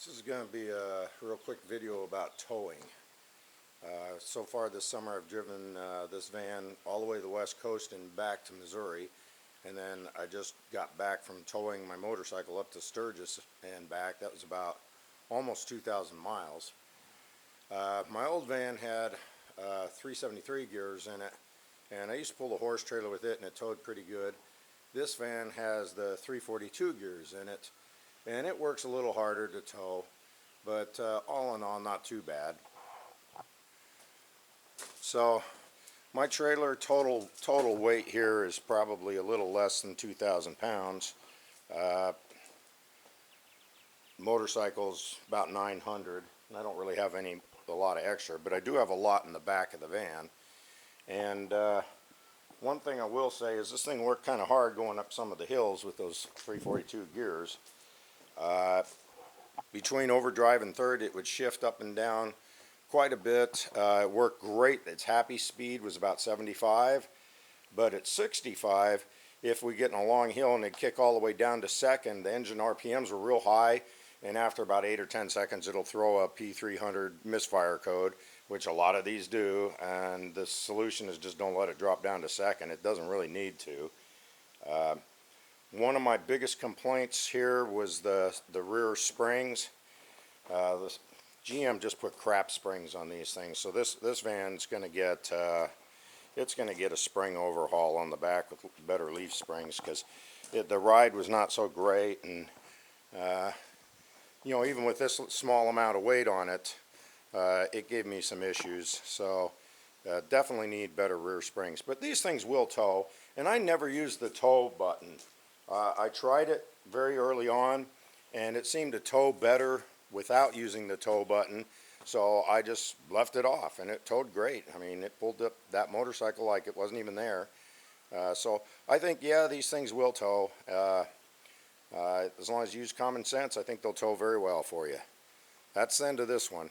This is going to be a real quick video about towing. So far this summer I've driven this van all the way to the west coast and back to Missouri, and then I just got back from towing my motorcycle up to Sturgis and back. That was about almost 2,000 miles. My old van had 373 gears in it, and I used to pull the horse trailer with it and it towed pretty good. This van has the 342 gears in it, and it works a little harder to tow, but all in all not too bad. So my trailer total weight here is probably a little less than 2,000 pounds. Motorcycle's about 900, and I don't really have a lot of extra, but I do have a lot in the back of the van. And one thing I will say is this thing worked kind of hard going up some of the hills with those 342 gears. Between overdrive and third, it would shift up and down quite a bit. It worked great. Its happy speed was about 75, but at 65, if we get in a long hill and it'd kick all the way down to second, the engine RPMs were real high, and after about 8 or 10 seconds it'll throw a P300 misfire code, which a lot of these do, and the solution is just don't let it drop down to second. It doesn't really need to. One of my biggest complaints here was the rear springs. The GM just put crap springs on these things, so this van's going to get it's going to get a spring overhaul on the back with better leaf springs, because the ride was not so great, and you know, even with this small amount of weight on it, it gave me some issues. So definitely need better rear springs, but these things will tow, and I never used the tow button. I tried it very early on, and it seemed to tow better without using the tow button, so I just left it off, and it towed great. I mean, it pulled up that motorcycle like it wasn't even there. So I think, yeah, these things will tow. As long as you use common sense, I think they'll tow very well for you. That's the end of this one.